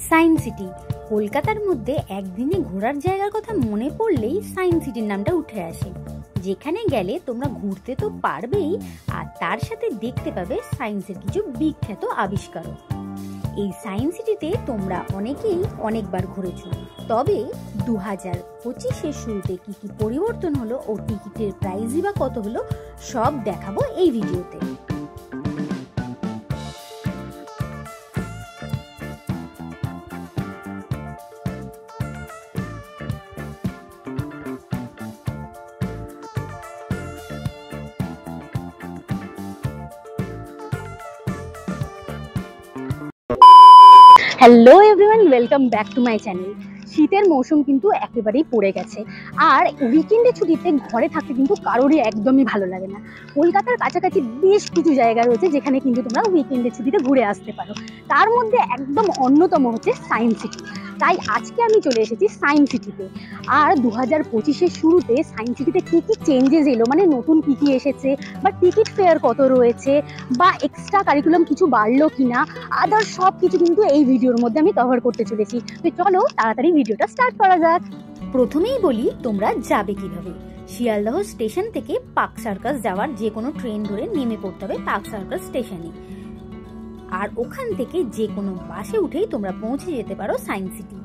Science city কলকাতার মধ্যে একদিনে ঘোরার জায়গার কথা মনে পড়লেই সায়েন্স সিটির নামটা উঠে আসে। যেখানে গেলে তোমরা ঘুরতে তো পারবেই, আর তার সাথে দেখতে পাবে সায়েন্সের কিছু বিখ্যাত আবিষ্কারও। এই সায়েন্স সিটিতে তোমরা অনেকেই অনেকবার ঘুরেছো, তবে 2025-এর শুরুতে কি কি পরিবর্তন হলো ও টিকিটের প্রাইসই বা কত হলো সব দেখাবো এই ভিডিওতে। Hello everyone, welcome back to my channel. শীতের মৌসুম কিন্তু একেবারেই পড়ে গেছে, আর উইকেন্ডে ছুটিতে ঘরে থাকতে কিন্তু কারোরই একদমই ভালো লাগে না। কলকাতার কাছাকাছি বেশ কিছু জায়গা রয়েছে যেখানে কিন্তু তোমরা উইকেন্ডে ছুটিতে ঘুরে আসতে পারো। তার মধ্যে একদম অন্যতম হচ্ছে সায়েন্স সিটি। তাই আজকে আমি চলে এসেছি সায়েন্স সিটিতে। আর 2025-এর শুরুতে সায়েন্স সিটিতে কী কী চেঞ্জেস এলো, মানে নতুন কী কী এসেছে, বা টিকিট ফেয়ার কত রয়েছে, বা এক্সট্রা কারিকুলাম কিছু বাড়লো কিনা, আদার সব কিছু কিন্তু এই ভিডিওর মধ্যে আমি কভার করতে চলেছি। তো চলো তাড়াতাড়ি ভিডিওটা স্টার্ট করা যাক। প্রথমেই বলি তোমরা যাবে কিভাবে। শিয়ালদহ স্টেশন থেকে পার্ক সার্কাস যাওয়ার যে কোনো ট্রেন ধরে নেমে পড়তে হবে পার্ক সার্কাস স্টেশনে, আর ওখান থেকে যে কোনো বাসে উঠেই তোমরা পৌঁছে যেতে পারো সায়েন্স সিটি।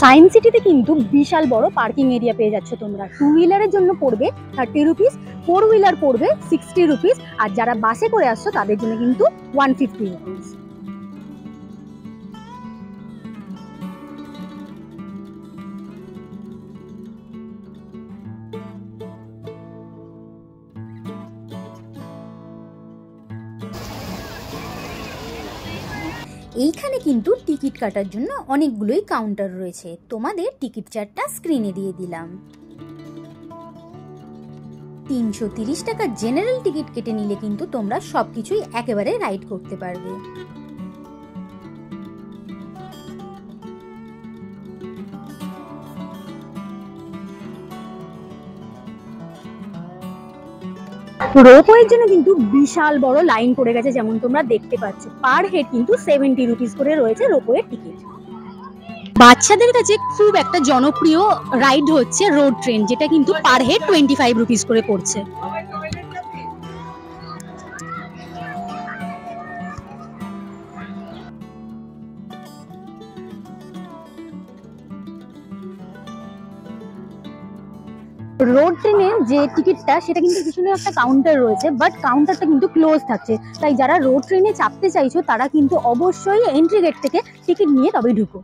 সায়েন্স সিটিতে কিন্তু বিশাল বড় পার্কিং এরিয়া পেয়ে যাচ্ছ তোমরা। 2 হুইলারের জন্য পড়বে 30 রুপিস, 4 হুইলার পড়বে 60 রুপিস, আর যারা বাসে করে আসছো তাদের জন্য কিন্তু 150 রুপিস। এইখানে কিন্তু টিকিট কাটার জন্য অনেকগুলোই কাউন্টার রয়েছে। তোমাদের টিকিট চার্টটা স্ক্রিনে দিয়ে দিলাম। 330 টাকা জেনারেল টিকিট কেটে নিলে কিন্তু তোমরা সবকিছুই একেবারে রাইড করতে পারবে। রোপওয়ের জন্য কিন্তু বিশাল বড় লাইন পড়ে গেছে, যেমন তোমরা দেখতে পাচ্ছ। পার হেড কিন্তু 70 রুপিস করে রয়েছে রোপওয়ের টিকিট। বাচ্চাদের কাছে খুব একটা জনপ্রিয় রাইড হচ্ছে রোড ট্রেন, যেটা কিন্তু পার হেড 25 রুপিস করে পড়ছে। রোড ট্রেনের যে টিকিটটা সেটা কিন্তু পিছনে একটা কাউন্টার রয়েছে, বাট কাউন্টারটা কিন্তু ক্লোজ থাকছে। তাই যারা রোড ট্রেনে চাপতে চাইছো তারা কিন্তু অবশ্যই এন্ট্রি গেট থেকে টিকিট নিয়ে তবেই ঢুকো।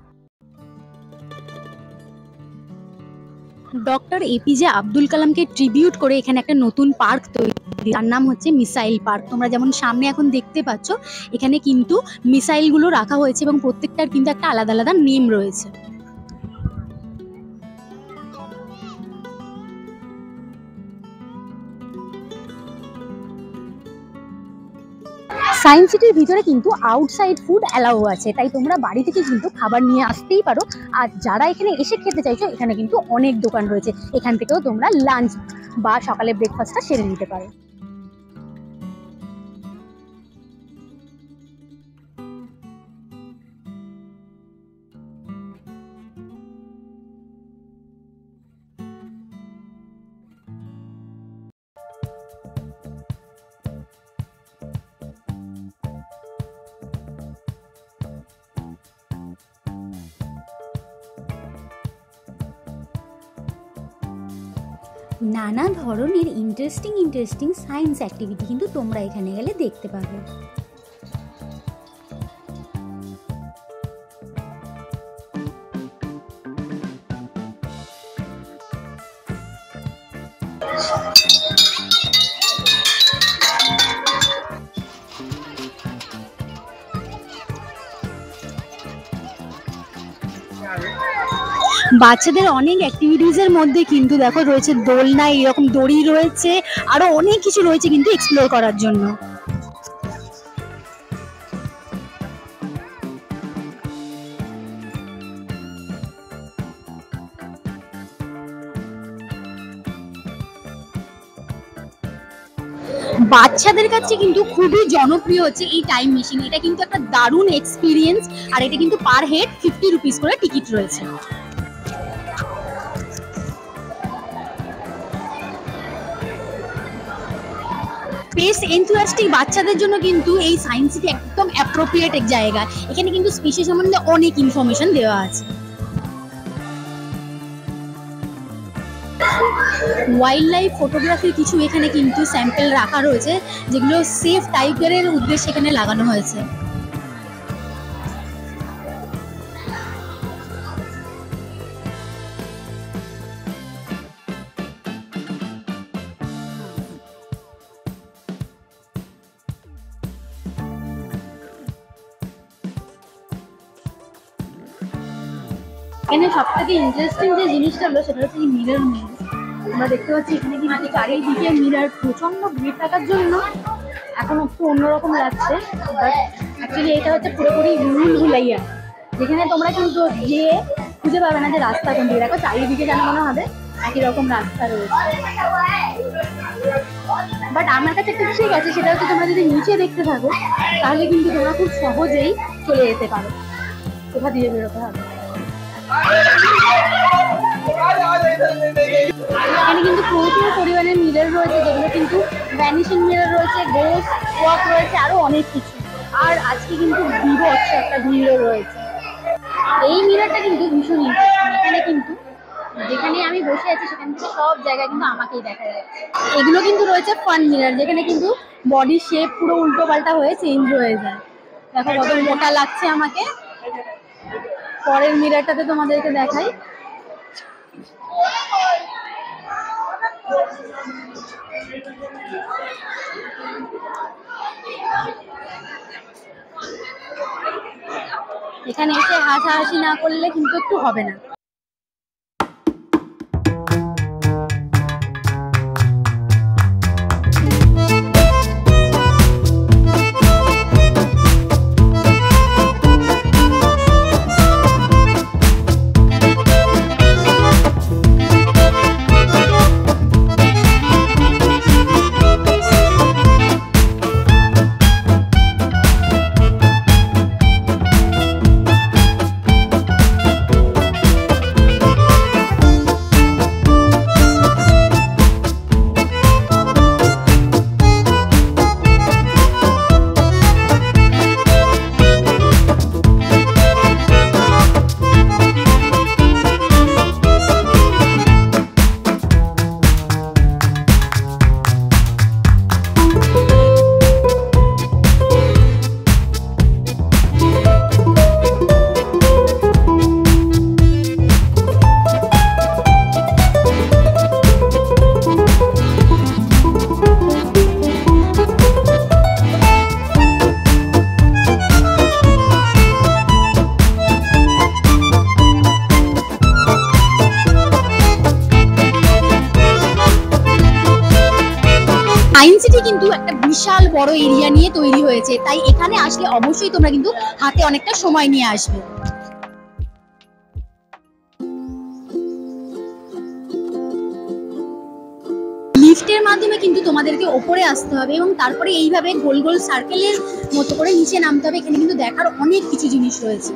ডক্টর এপিজে আব্দুল কালামকে ট্রিবিউট করে এখানে একটা নতুন পার্ক তৈরি, তার নাম হচ্ছে মিসাইল পার্ক। তোমরা যেমন সামনে এখন দেখতে পাচ্ছ, এখানে কিন্তু মিসাইলগুলো রাখা হয়েছে এবং প্রত্যেকটার কিন্তু একটা আলাদা আলাদা নেম রয়েছে। সায়েন্স সিটির ভিতরে কিন্তু আউটসাইড ফুড অ্যালাউ আছে, তাই তোমরা বাড়ি থেকে কিন্তু খাবার নিয়ে আসতেই পারো। আর যারা এখানে এসে খেতে চাইছো, এখানে কিন্তু অনেক দোকান রয়েছে, এখান থেকেও তোমরা লাঞ্চ বা সকালে ব্রেকফাস্টটা সেরে নিতে পারো। নানা ধরনের ইন্টারেস্টিং সায়েন্স অ্যাক্টিভিটি কিন্তু তোমরা এখানে গেলে দেখতে পাবে। বাচ্চাদের অনেক অ্যাক্টিভিটিস এর মধ্যে কিন্তু দেখো রয়েছে দোলনা, এরকম দড়ি রয়েছে, আরো অনেক কিছু রয়েছে কিন্তু এক্সপ্লোর করার জন্য। বাচ্চাদের কাছে কিন্তু খুবই জনপ্রিয় হচ্ছে এই টাইম মেশিন। এটা কিন্তু একটা দারুণ এক্সপিরিয়েন্স, আর এটা কিন্তু পার হেড 50 রুপিস করে টিকিট রয়েছে। স্পেস এনথুয়াস্টিক বাচ্চাদের জন্য কিন্তু এই সায়েন্স সিটি একদম অ্যাপ্রোপ্রিয়েট এক জায়গা। এখানে কিন্তু স্পেসের সম্বন্ধে অনেক ইনফরমেশন দেওয়া আছে। ওয়াইল্ড লাইফ ফটোগ্রাফির কিছু এখানে কিন্তু স্যাম্পল রাখা রয়েছে, যেগুলো সেফ টাইগারের উদ্দেশ্যে এখানে লাগানো হয়েছে। এখানে সব থেকে ইন্টারেস্টিং যে জিনিসটা হলো সেটা হচ্ছে মিরর মেজ। আমরা দেখতে পাচ্ছি এখানে কিন্তু চারিদিকে মিরর, প্রচন্ড ভিড় থাকার জন্য এখন একটু অন্যরকম লাগছে, বাট অ্যাকচুয়ালি এটা হচ্ছে পুরোপুরি ভুলাইয়া, যেখানে তোমরা কিন্তু গিয়ে খুঁজে পাবে না যে রাস্তা কোন দিকে। দেখো চারিদিকে যেন মনে হবে একই রকম রাস্তা রয়েছে। বাট আমার কাছে একটা ঠিক আছে, সেটা হচ্ছে তোমরা যদি নিচে দেখতে থাকো তাহলে কিন্তু তোমরা খুব সহজেই চলে যেতে পারো কোথা দিয়ে বেরোতে হবে। এখানে কিন্তু প্রচুর পরিমাণে মিরর রয়েছে, যেগুলো কিন্তু ভ্যানিশিং মিরর রয়েছে, গোস্ট ওয়াক রয়েছে, আরো অনেক কিছু। আর আজকে কিন্তু বিভৎস একটা ভিড়ও রয়েছে। এই মিররটা কিন্তু ভীষণ ইন্টারেস্টিং। এখানে কিন্তু যেখানে আমি বসে আছি সেখান থেকে সব জায়গায় কিন্তু আমাকেই দেখা যাচ্ছে। এগুলো কিন্তু রয়েছে ফান মিরর, যেখানে কিন্তু বডি শেপ পুরো উল্টো পাল্টা হয়ে চেঞ্জ হয়ে যায়। দেখো কত মোটা লাগছে আমাকে। পরের মিররটাতে তোমাদেরকে দেখাই। এখানে এসে হাসাহাসি না করলে কিন্তু একটু হবে না। সায়েন্স সিটি কিন্তু একটা বিশাল বড় এরিয়া নিয়ে তৈরি হয়েছে, তাই এখানে আসলে অবশ্যই তোমরা কিন্তু হাতে অনেকটা সময় নিয়ে আসবে। লিফটের মাধ্যমে কিন্তু তোমাদেরকে ওপরে আসতে হবে এবং তারপরে এইভাবে গোল গোল সার্কেলের মতো করে নিচে নামতে হবে। এখানে কিন্তু দেখার অনেক কিছু জিনিস রয়েছে।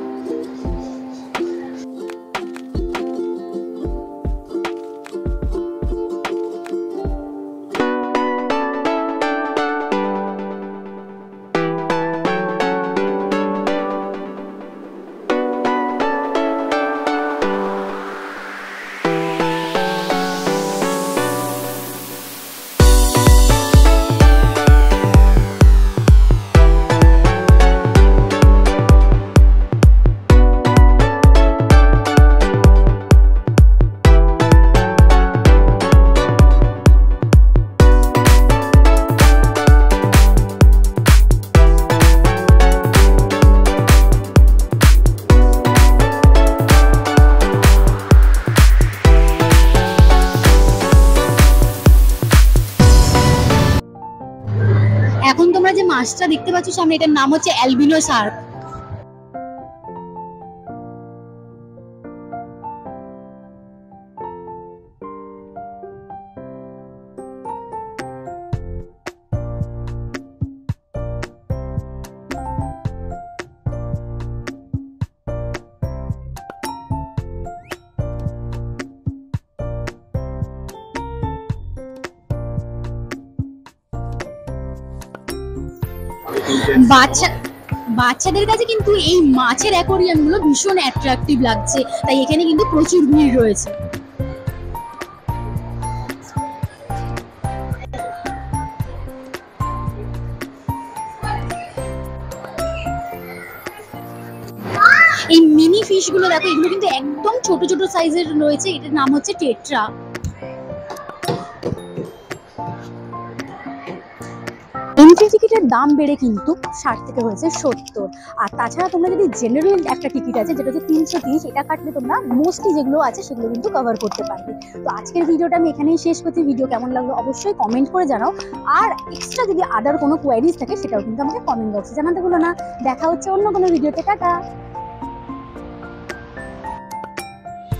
এখন তোমরা যে মাছটা দেখতে পাচ্ছ সামনে, এটার নাম হচ্ছে অ্যালবিনো শার্ক। বাচ্চা বাচ্চাদের কাছে কিন্তু এই মাছের অ্যাকোরিয়ামগুলো ভীষণ অ্যাট্রাকটিভ লাগছে, তাই এখানে কিন্তু প্রচুর ভিড় রয়েছে। এই মিনি ফিশগুলো দেখো, এগুলো কিন্তু একদম ছোট ছোট সাইজের রয়েছে, এটার নাম হচ্ছে টেট্রা। এন্ট্রি টিকিটের দাম বেড়ে কিন্তু 60 থেকে হয়েছে 70। আর তাছাড়া তোমরা যদি জেনারেল একটা টিকিট আছে যেটা হচ্ছে 330, এটা কাটলে তোমরা মোস্টলি যেগুলো আছে সেগুলো কিন্তু কভার করতে পারবে। তো আজকের ভিডিওটা আমি এখানেই শেষ করছি। ভিডিও কেমন লাগলো অবশ্যই কমেন্ট করে জানাও। আর এক্সট্রা যদি আদার কোনো কোয়ারিজ থাকে সেটাও কিন্তু আমাকে কমেন্ট বক্সে জানাতে ভুলো না। দেখা হচ্ছে অন্য কোনো ভিডিওতে। টাটা।